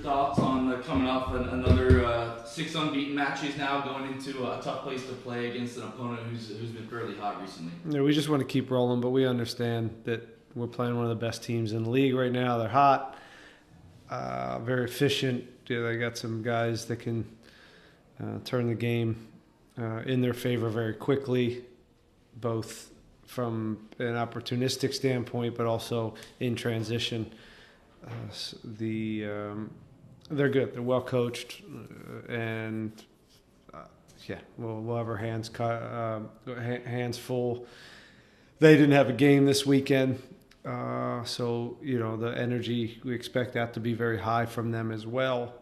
thoughts on coming off another 6 unbeaten matches now, going into a tough place to play against an opponent who's been fairly hot recently? Yeah, we just want to keep rolling, but we understand that we're playing one of the best teams in the league right now. They're hot, very efficient. They got some guys that can turn the game in their favor very quickly, both from an opportunistic standpoint, but also in transition. They're good. They're well coached, and we'll have our hands full. They didn't have a game this weekend, so the energy, we expect that to be very high from them as well.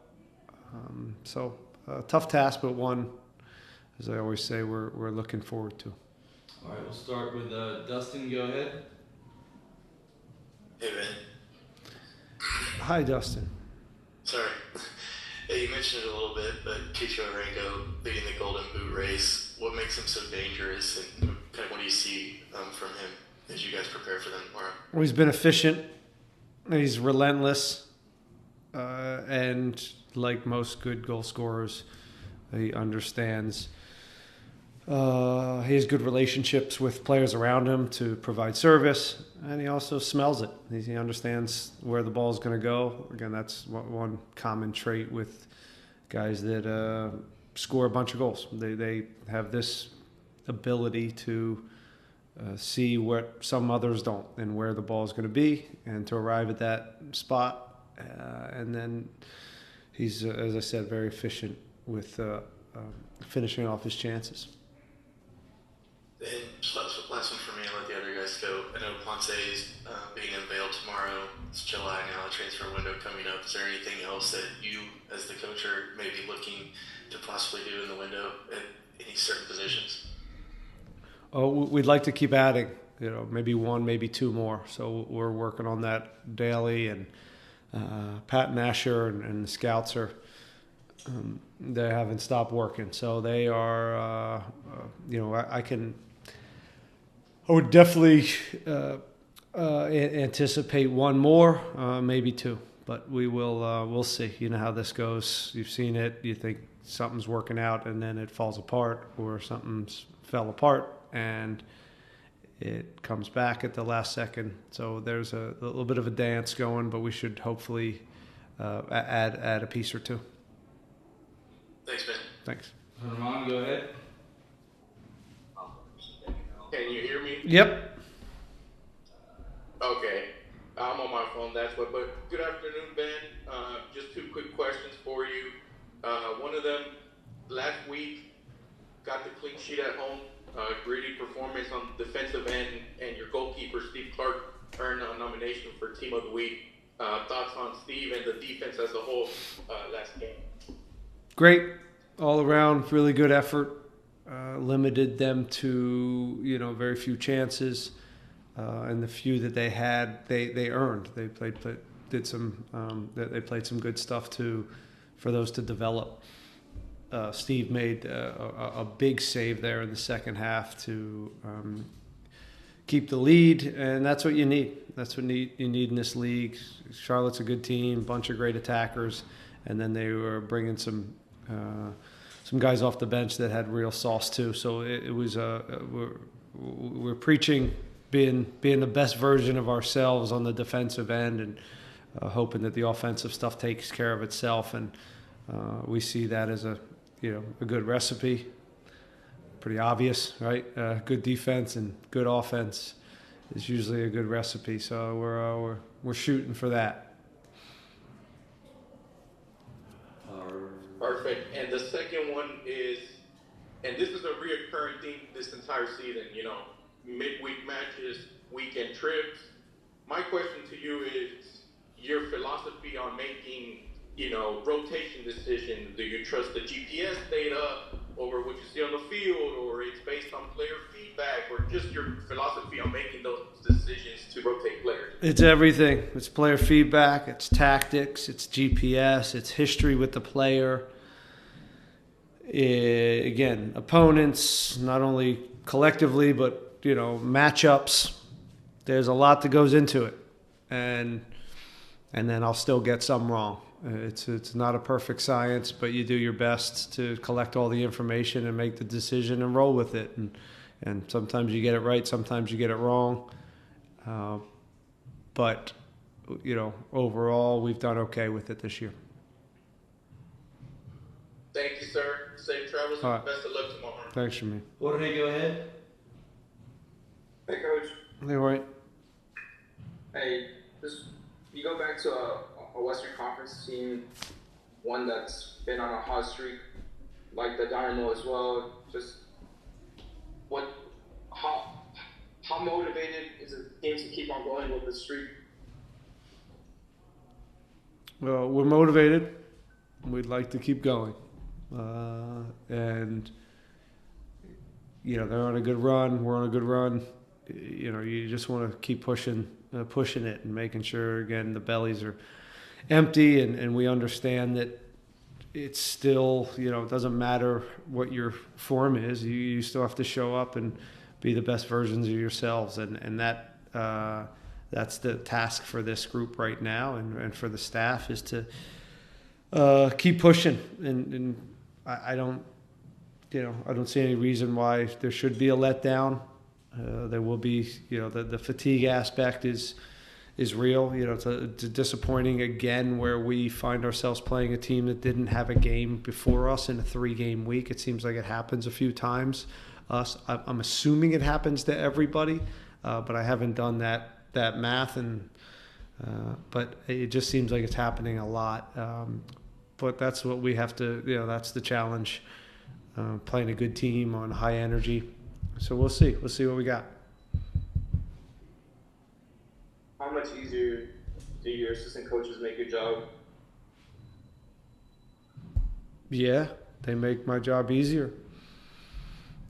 So tough task, but one, as I always say, we're looking forward to. All right, we'll start with Dustin. Go ahead. Hey, man. Hi, Dustin. Sorry. Hey, you mentioned it a little bit, but Keisha Orengo leading the Golden Boot race, what makes him so dangerous, and kind of what do you see from him as you guys prepare for them tomorrow? Well, he's been efficient. He's relentless. And like most good goal scorers, he understands. He has good relationships with players around him to provide service, and he also smells it. He understands where the ball is going to go. Again, that's one common trait with guys that score a bunch of goals. They have this ability to see what some others don't, and where the ball is going to be, and to arrive at that spot. And then he's, as I said, very efficient with finishing off his chances. And last one for me, I'll let the other guys go. I know Ponce is being unveiled tomorrow. It's July now, the transfer window coming up. Is there anything else that you, as the coach, are maybe looking to possibly do in the window at any certain positions? Oh, we'd like to keep adding, maybe one, maybe two more. So we're working on that daily, and Pat and Asher and the scouts are, they haven't stopped working. So they are, I would definitely anticipate one more, maybe two, but we'll see. You know how this goes. You've seen it. You think something's working out, and then it falls apart, or something's fell apart, and it comes back at the last second. So there's a little bit of a dance going, but we should hopefully add a piece or two. Thanks, man. Thanks. Herman, go ahead. Can you hear me? Yep. Okay. I'm on my phone, that's what. But good afternoon, Ben. Just two quick questions for you. One of them, last week, got the clean sheet at home. Gritty performance on the defensive end, and your goalkeeper, Steve Clark, earned a nomination for Team of the Week. Thoughts on Steve and the defense as a whole last game? Great. All around, really good effort. Limited them to, very few chances. And the few that they had, they earned. They played some good stuff for those to develop. Steve made a big save there in the second half to keep the lead, and that's what you need. That's what you need in this league. Charlotte's a good team, bunch of great attackers, and then they were bringing some guys off the bench that had real sauce too. So it was we're preaching being the best version of ourselves on the defensive end, and hoping that the offensive stuff takes care of itself. And we see that as a good recipe. Pretty obvious, right? Good defense and good offense is usually a good recipe. So we're shooting for that. Perfect. And the second one is, and this is a reoccurring theme this entire season, midweek matches, weekend trips. My question to you is your philosophy on making, rotation decisions. Do you trust the GPS data over what you see on the field, or it's based on player feedback, or just your philosophy on making those decisions to rotate players? It's everything. It's player feedback, it's tactics, it's GPS, it's history with the player. Again, opponents, not only collectively, but, matchups. There's a lot that goes into it. And then I'll still get some wrong. It's not a perfect science, but you do your best to collect all the information and make the decision and roll with it. And sometimes you get it right, sometimes you get it wrong. But overall, we've done okay with it this year. Thank you, sir. Safe travels and best of luck tomorrow. Thanks, Shameen. Jorge, go ahead. Hey, Coach. Hey, White. Hey, you go back to a Western Conference team, one that's been on a hot streak, like the Dynamo as well. How motivated is the team to keep on going with the streak? Well, we're motivated. We'd like to keep going. And they're on a good run. We're on a good run. You just want to keep pushing it and making sure, again, the bellies are empty and we understand that it's still, it doesn't matter what your form is. You still have to show up and be the best versions of yourselves. And that's the task for this group right now and for the staff is to keep pushing. And I don't see any reason why there should be a letdown. There will be, the fatigue aspect is real. It's disappointing again where we find ourselves playing a team that didn't have a game before us in a 3-game week. It seems like it happens a few times. I'm assuming it happens to everybody, but I haven't done that math. But it just seems like it's happening a lot. But that's what we have to, that's the challenge. Playing a good team on high energy. So we'll see. We'll see what we got. How much easier do your assistant coaches make your job? Yeah, they make my job easier.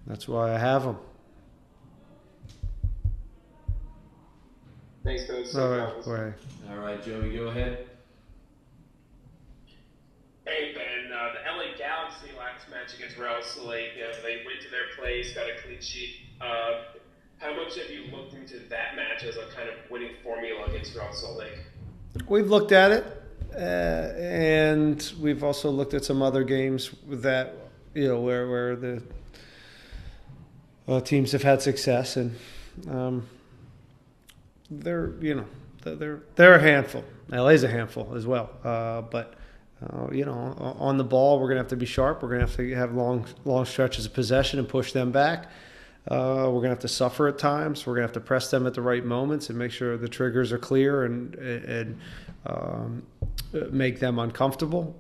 That's why I have them. Thanks, Coach. All right, Joey, go ahead. Hey, Ben, the LA Galaxy last match against Real Salt Lake, they went to their place, got a clean sheet. How much have you looked into that match as a kind of winning formula against Real Salt Lake? We've looked at it, and we've also looked at some other games that, where the teams have had success, and they're a handful. LA's a handful as well, but. On the ball, we're going to have to be sharp. We're going to have long stretches of possession and push them back. We're going to have to suffer at times. We're going to have to press them at the right moments and make sure the triggers are clear and make them uncomfortable.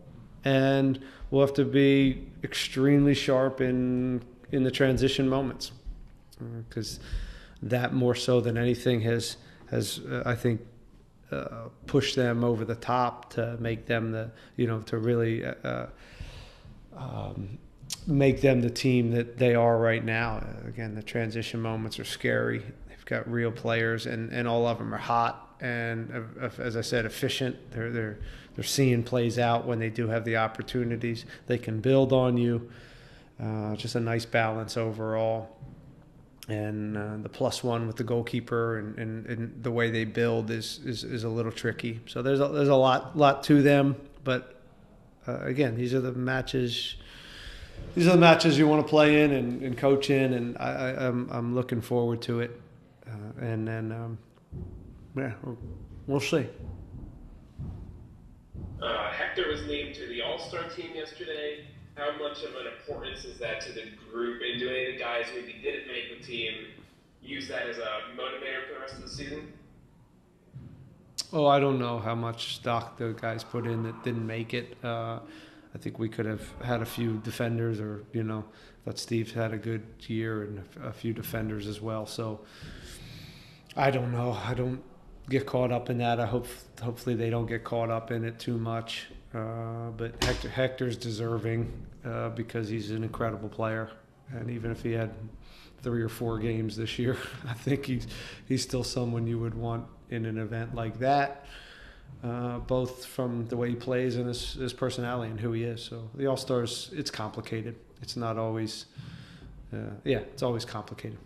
And we'll have to be extremely sharp in the transition moments because that more so than anything has I think, push them over the top to make them to really make them the team that they are right now. Again, the transition moments are scary. They've got real players, and all of them are hot and, as I said, efficient. They're seeing plays out when they do have the opportunities. They can build on you. Just a nice balance overall. And the +1 with the goalkeeper and the way they build is a little tricky. So there's a lot to them. But again, these are the matches. These are the matches you want to play in and coach in, and I'm looking forward to it. And then we'll see. Hector was named to the All-Star team yesterday. How much of an importance is that to the group, and do any of the guys who maybe didn't make the team use that as a motivator for the rest of the season? Oh, I don't know how much stock the guys put in that didn't make it. I think we could have had a few defenders, or thought Steve had a good year and a few defenders as well. So I don't know. I don't get caught up in that. Hopefully they don't get caught up in it too much. But Hector's deserving because he's an incredible player, and even if he had 3 or 4 games this year, I think he's still someone you would want in an event like that, both from the way he plays and his personality and who he is. So the All-Stars, it's complicated. It's not always, it's always complicated.